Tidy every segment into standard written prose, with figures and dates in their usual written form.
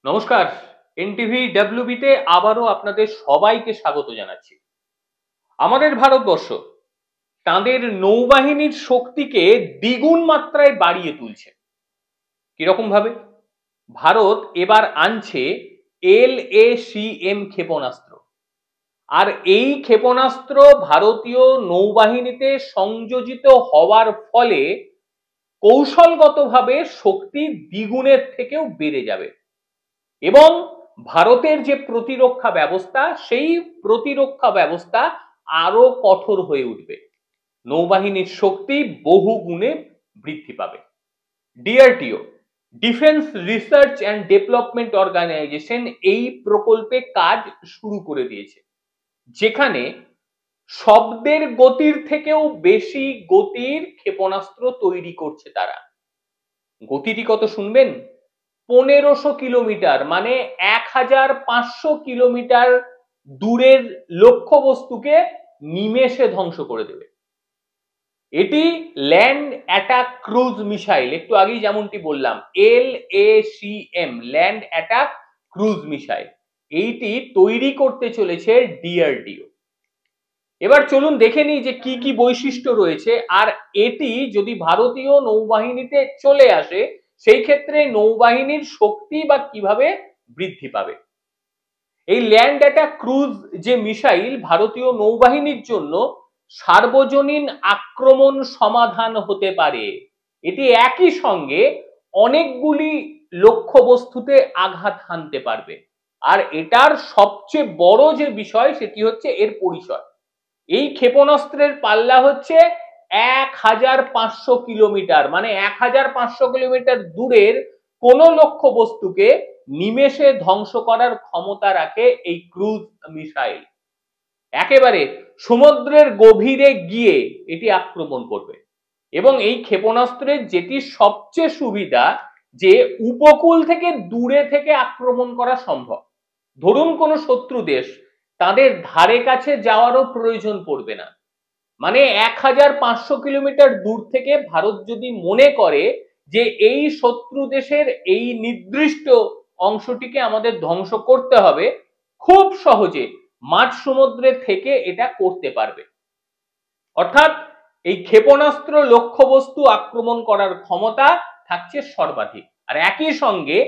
নমস্কার। এনটিভি ডাব্লিউবিতে আবারও আপনাদের সবাইকে স্বাগত জানাচ্ছি। আমাদের ভারতবর্ষ তাদের নৌবাহিনীর শক্তিকে দ্বিগুণ মাত্রায় বাড়িয়ে তুলছে। কিরকম ভাবে? ভারত এবার আনছে LACM ক্ষেপণাস্ত্র, আর এই ক্ষেপণাস্ত্র ভারতীয় নৌবাহিনীতে সংযোজিত হওয়ার ফলে কৌশলগতভাবে শক্তি দ্বিগুণের থেকেও বেড়ে যাবে এবং ভারতের যে প্রতিরক্ষা ব্যবস্থা সেই প্রতিরক্ষা ব্যবস্থা আরো কঠোর হয়ে উঠবে। নৌবাহিনীর শক্তি বহু গুণে বৃদ্ধি পাবে। DRDO, defence research and development organisation এই প্রকল্পে কাজ শুরু করে দিয়েছে, যেখানে শব্দের গতির থেকেও বেশি গতির ক্ষেপণাস্ত্র তৈরি করছে তারা। গতিটি কত শুনবেন? 1500 কিলোমিটার, মানে 1500 কিলোমিটার দূরের লক্ষ্যবস্তুকে নিমেষে ধ্বংস করে দেবে। এটি ল্যান্ড অ্যাটাক ক্রুজ মিসাইল, একটু আগেই যেমনটি বললাম LACM, land attack cruise missile. এইটি তৈরি করতে চলেছে ডিআরডিও। এবার চলুন দেখে নিই যে কি কি বৈশিষ্ট্য রয়েছে, আর এটি যদি ভারতীয় নৌবাহিনীতে চলে আসে সেই ক্ষেত্রে নৌবাহিনীর শক্তি বা কিভাবে বৃদ্ধি পাবে। এই ল্যান্ড অ্যাটাক ক্রুজ যে মিসাইল ভারতীয় নৌবাহিনীর জন্য সার্বজনীন আক্রমণ সমাধান হতে পারে। এটি একই সঙ্গে অনেকগুলি লক্ষ্যবস্তুতে আঘাত হানতে পারবে, আর এটার সবচেয়ে বড় যে বিষয় সেটি হচ্ছে এর পরিসর। এই ক্ষেপণাস্ত্রের পাল্লা হচ্ছে 1500 কিলোমিটার, মানে 1500 কিলোমিটার দূরের কোন লক্ষ্যবস্তুকে নিমেষে ধ্বংস করার ক্ষমতা রাখে এই ক্রুজ মিসাইল। একেবারে সমুদ্রের গভীরে গিয়ে এটি আক্রমণ করবে এবং এই ক্ষেপণাস্ত্রের যেটি সবচেয়ে সুবিধা যে উপকূল থেকে দূরে থেকে আক্রমণ করা সম্ভব। ধরুন কোন শত্রু দেশ, তাদের ধারে কাছে যাওয়ারও প্রয়োজন পড়বে না। মানে 1500 কিলোমিটার দূর থেকে ভারত যদি মনে করে যে এই শত্রু দেশের এই নির্দিষ্ট অংশটিকে আমাদের ধ্বংস করতে হবে, খুব সহজে মাঝ সমুদ্রে থেকে এটা করতে পারবে। অর্থাৎ এই ক্ষেপণাস্ত্র লক্ষ্যবস্তু আক্রমণ করার ক্ষমতা থাকছে সর্বাধিক, আর একই সঙ্গে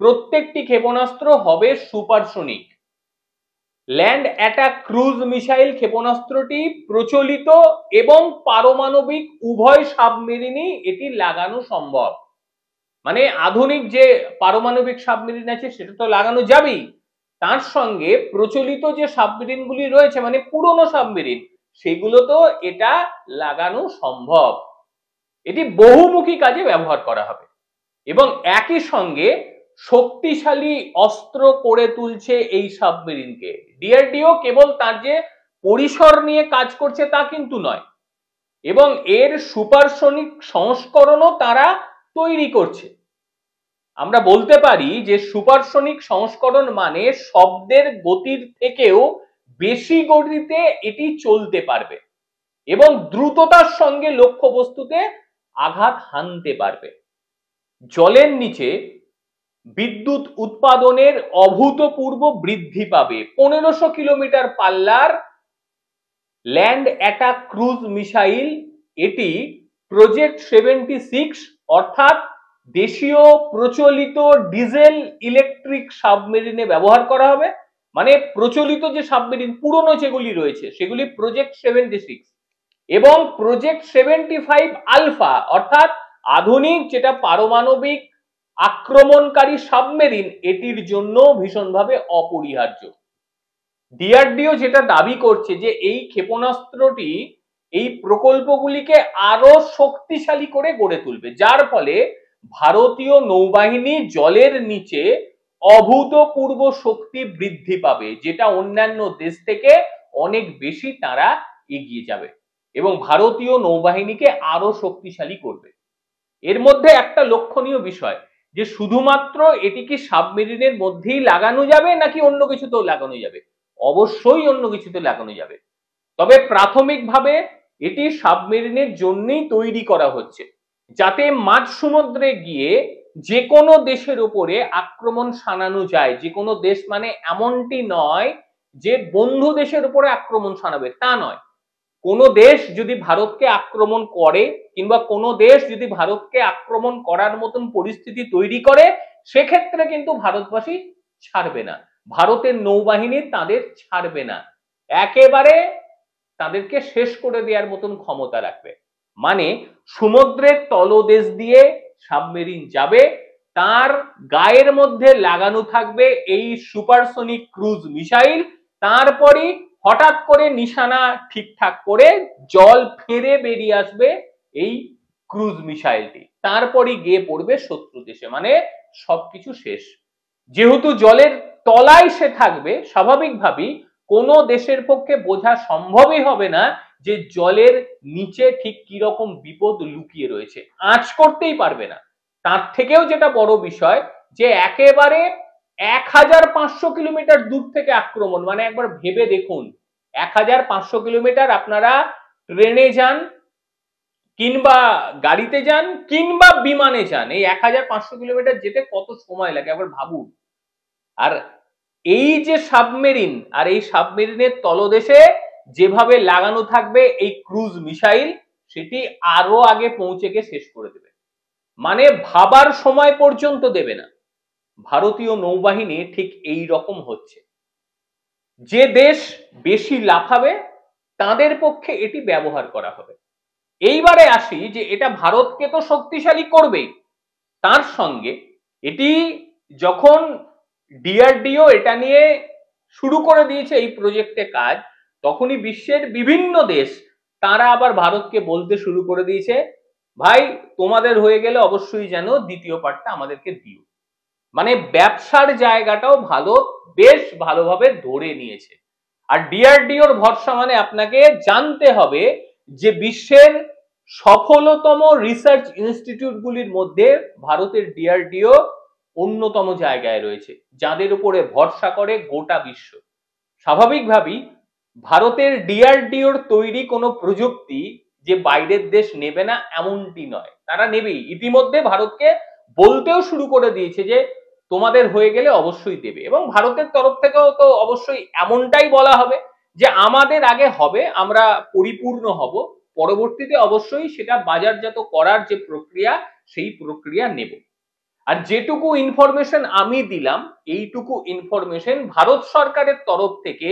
প্রত্যেকটি ক্ষেপণাস্ত্র হবে supersonic. Land attack cruise missile ক্ষেপণাস্ত্রটি প্রচলিত এবং পারমাণবিক উভয় সাবমেরিনই এটি লাগানো সম্ভব। মানে আধুনিক যে পারমাণবিক সাবমেরিন আছে সেটা তো লাগানো যাবেই, তার সঙ্গে প্রচলিত যে সাবমেরিনগুলি রয়েছে মানে পুরনো সাবমেরিন, সেগুলো তো এটা লাগানো সম্ভব। এটি বহুমুখী কাজে ব্যবহার করা হবে এবং একই সঙ্গে শক্তিশালী অস্ত্র করে তুলছে এই সাবমেরিনকে। ডিআরডিও কেবল তার যে পরিসর নিয়ে কাজ করছে তা কিন্তু নয়, এবং এর সুপারসনিক সংস্করণও তারা তৈরি করছে। আমরা বলতে পারি যে সুপারসনিক সংস্করণ মানে শব্দের গতির থেকেও বেশি গতিতে এটি চলতে পারবে এবং দ্রুততার সঙ্গে লক্ষ্যবস্তুতে আঘাত হানতে পারবে। জলের নিচে বিদ্যুৎ উৎপাদনের অভূতপূর্ব বৃদ্ধি পাবে। 1500 কিলোমিটার পাল্লার ল্যান্ড অ্যাটাক ক্রুজ মিসাইল, এটি প্রজেক্ট 76 অর্থাৎ দেশীয় প্রচলিত ডিজেল ইলেকট্রিক সাবমেরিনে ব্যবহার করা হবে। মানে প্রচলিত যে সাবমেরিন পুরনো যেগুলি রয়েছে সেগুলি প্রজেক্ট 76 এবং প্রজেক্ট 75 আলফা অর্থাৎ আধুনিক যেটা পারমাণবিক আক্রমণকারী সাবমেরিন, এটির জন্য ভীষণভাবে অপরিহার্য। ডিআরডিও যেটা দাবি করছে যে এই ক্ষেপণাস্ত্রটি এই প্রকল্পগুলিকে আরো শক্তিশালী করে গড়ে তুলবে, যার ফলে ভারতীয় নৌবাহিনী জলের নিচে অভূতপূর্ব শক্তি বৃদ্ধি পাবে, যেটা অন্যান্য দেশ থেকে অনেক বেশি তারা এগিয়ে যাবে এবং ভারতীয় নৌবাহিনীকে আরো শক্তিশালী করবে। এর মধ্যে একটা লক্ষণীয় বিষয় যে শুধুমাত্র এটি কি সাবমেরিনের মধ্যেই লাগানো যাবে নাকি অন্য কিছুতেও লাগানো যাবে? অবশ্যই অন্য কিছুতে লাগানো যাবে, তবে প্রাথমিকভাবে এটি সাবমেরিনের জন্যই তৈরি করা হচ্ছে, যাতে মাঝ সমুদ্রে গিয়ে যে কোনো দেশের উপরে আক্রমণ শানানো যায়, যে কোনো দেশ মানে এমনটি নয় যে বন্ধু দেশের উপরে আক্রমণ শানাবে, তা নয়। কোনো দেশ যদি ভারতকে আক্রমণ করে কিংবা কোনো দেশ যদি ভারতকে আক্রমণ করার মতন পরিস্থিতি তৈরি করে, সেক্ষেত্রে কিন্তু ভারতবাসী ছাড়বে না, ভারতের নৌবাহিনী তাদের ছাড়বে না, একেবারে তাদেরকে শেষ করে দেওয়ার মতন ক্ষমতা রাখবে। মানে সমুদ্রের তলদেশ দিয়ে সাবমেরিন যাবে, তার গায়ের মধ্যে লাগানো থাকবে এই সুপারসনিক ক্রুজ মিসাইল, তারপরই হঠাৎ করে নিশানা ঠিকঠাক করে জল ফেরে বেরিয়ে আসবে এই ক্রুজ মিসাইলটি, তারপরই গিয়ে পড়বে শত্রু দেশে, মানে সবকিছু শেষ। যেহেতু জলের তলায় সে থাকবে, স্বাভাবিকভাবেই কোনো দেশের পক্ষে বোঝা সম্ভবই হবে না যে জলের নিচে ঠিক কি রকম বিপদ লুকিয়ে রয়েছে, আঁচ করতেই পারবে না। তার থেকেও যেটা বড় বিষয় যে একেবারে 1500 কিলোমিটার দূর থেকে আক্রমণ, মানে একবার ভেবে দেখুন 1500 কিলোমিটার আপনারা ট্রেনে যান কিংবা গাড়িতে যান কিংবা বিমানে যান, এই 1500 কিলোমিটার যেতে কত সময় লাগে একবার ভাবুন। আর এই যে সাবমেরিন, আর এই সাবমেরিনের তলদেশে যেভাবে লাগানো থাকবে এই ক্রুজ মিসাইল, সেটি আরো আগে পৌঁছে গিয়ে শেষ করে দেবে, মানে ভাবার সময় পর্যন্ত দেবে না। ভারতীয় নৌবাহিনী ঠিক এই রকম হচ্ছে, যে দেশ বেশি লাফাবে তাদের পক্ষে এটি ব্যবহার করা হবে। এইবারে আসি যে এটা ভারতকে তো শক্তিশালী করবেই, তার সঙ্গে এটি যখন ডিআরডিও এটা নিয়ে শুরু করে দিয়েছে এই প্রজেক্টে কাজ, তখনই বিশ্বের বিভিন্ন দেশ তারা আবার ভারতকে বলতে শুরু করে দিয়েছে, ভাই তোমাদের হয়ে গেলে অবশ্যই যেন দ্বিতীয় পার্টটা আমাদেরকে দিও। মানে ব্যবসার জায়গাটাও ভারত বেশ ভালোভাবে ধরে নিয়েছে। আর ডিআরডিওর ভরসা মানে আপনাকে জানতে হবে যে বিশ্বের সফলতম রিসার্চ ইনস্টিটিউট গুলির মধ্যে ভারতের ডিআরডিও অন্যতম জায়গায় রয়েছে, যাদের উপরে ভরসা করে গোটা বিশ্ব। স্বাভাবিকভাবেই ভারতের ডিআরডিওর তৈরি কোনো প্রযুক্তি যে বাইরের দেশ নেবে না এমনটি নয়, তারা নেবেই। ইতিমধ্যে ভারতকে বলতেও শুরু করে দিয়েছে যে তোমাদের হয়ে গেলে অবশ্যই দেবে, এবং ভারতের তরফ থেকেও তো অবশ্যই এমনটাই বলা হবে যে আমাদের আগে হবে, আমরা পরিপূর্ণ হব, পরবর্তীতে অবশ্যই সেটা বাজারজাত করার যে প্রক্রিয়া সেই প্রক্রিয়া নেব। আর যেটুকু ইনফরমেশন আমি দিলাম, এইটুকু ইনফরমেশন ভারত সরকারের তরফ থেকে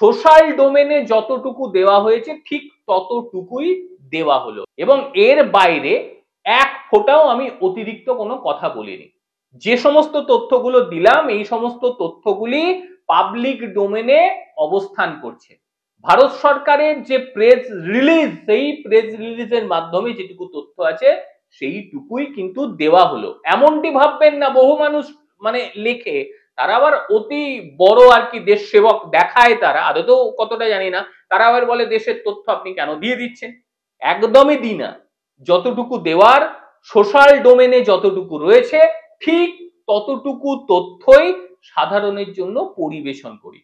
সোশ্যাল ডোমেনে যতটুকু দেওয়া হয়েছে ঠিক ততটুকুই দেওয়া হলো, এবং এর বাইরে এক ফোঁটাও আমি অতিরিক্ত কোনো কথা বলিনি। যে সমস্ত তথ্যগুলো দিলাম এই সমস্ত তথ্যগুলি পাবলিক ডোমেনে অবস্থান করছে। ভারত সরকারের যে প্রেস রিলিজ, সেই প্রেস রিলিজের মাধ্যমে যেটুকু তথ্য আছে সেইটুকুই কিন্তু দেওয়া হলো। এমনটি ভাববেন না বহু মানুষ মানে লেখে, তারা আবার অতি বড় আর কি দেশ সেবক দেখায়, তারা আদতেও কতটা জানি না, তারা আবার বলে দেশের তথ্য আপনি কেন দিয়ে দিচ্ছেন। একদমই দিই না, যতটুকু দেওয়ার সোশ্যাল ডোমেনে যতটুকু রয়েছে ঠিক ততটুকু তথ্যই সাধারণের জন্য পরিবেশন করি।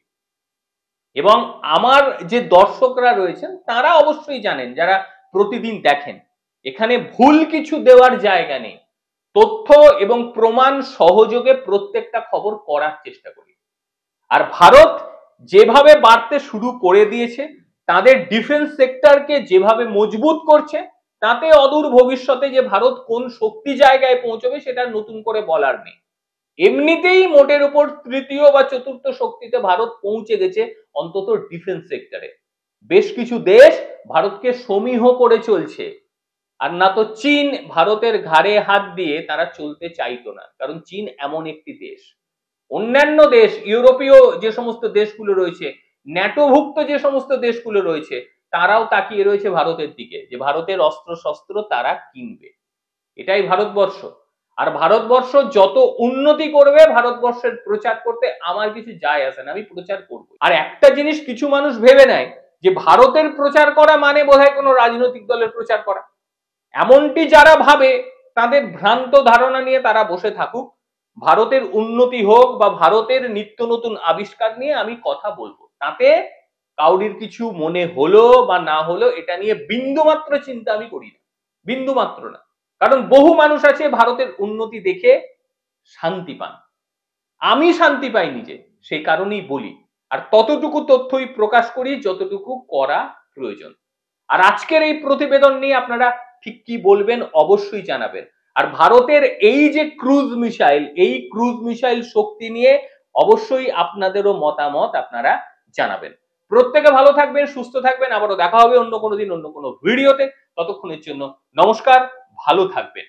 এবং আমার যে দর্শকরা রয়েছেন তারা অবশ্যই জানেন, যারা প্রতিদিন দেখেন, এখানে ভুল কিছু দেওয়ার জায়গা নেই। তথ্য এবং প্রমাণ সহযোগে প্রত্যেকটা খবর করার চেষ্টা করি। আর ভারত যেভাবে বাড়তে শুরু করে দিয়েছে, তাদের ডিফেন্স সেক্টরকে যেভাবে মজবুত করছে, তাতে অদূর ভবিষ্যতে যে ভারত কোন শক্তি জায়গায় পৌঁছবে সেটা নতুন করে বলার নেই। এমনিতেই মোটের উপর তৃতীয় বা চতুর্থ শক্তিতে ভারত পৌঁছে গেছে, অন্তত ডিফেন্স সেক্টরে। বেশ কিছু দেশ ভারতকে সমীহ করে চলছে, আর না তো চীন ভারতের ঘাড়ে হাত দিয়ে তারা চলতে চাইতো না, কারণ চীন এমন একটি দেশ। অন্যান্য দেশ, ইউরোপীয় যে সমস্ত দেশগুলো রয়েছে, ন্যাটোভুক্ত যে সমস্ত দেশগুলো রয়েছে, তারাও তাকিয়ে রয়েছে ভারতের দিকে যে ভারতের অস্ত্র শস্ত্র তারা কিনবে। এটাই ভারতবর্ষ। আর ভারতবর্ষ যত উন্নতি করবে, ভারতবর্ষের প্রচার করতে আমার কিছু যায় আসে না, আমি প্রচার করব। আর একটা জিনিস কিছু মানুষ ভেবে নেয় যে ভারতের প্রচার করা মানে বোধহয় কোনো রাজনৈতিক দলের প্রচার করা। এমনটি যারা ভাবে তাদের ভ্রান্ত ধারণা নিয়ে তারা বসে থাকুক। ভারতের উন্নতি হোক বা ভারতের নিত্য নতুন আবিষ্কার নিয়ে আমি কথা বলবো, তাতে কাউরির কিছু মনে হলো বা না হলো এটা নিয়ে বিন্দুমাত্র চিন্তা আমি করি না, বিন্দুমাত্র না। কারণ বহু মানুষ আছে ভারতের উন্নতি দেখে শান্তি পান, আমি শান্তি পাই নিজে, সেই কারণেই বলি। আর ততটুকু তথ্যই প্রকাশ করি যতটুকু করা প্রয়োজন। আর আজকের এই প্রতিবেদন নিয়ে আপনারা ঠিক কি বলবেন অবশ্যই জানাবেন। আর ভারতের এই যে ক্রুজ মিসাইল, এই ক্রুজ মিসাইল শক্তি নিয়ে অবশ্যই আপনাদেরও মতামত আপনারা জানাবেন। প্রত্যেকে ভালো থাকবেন, সুস্থ থাকবেন, আবারও দেখা হবে অন্য কোনো দিন অন্য কোনো ভিডিওতে। ততক্ষণের জন্য নমস্কার, ভালো থাকবেন।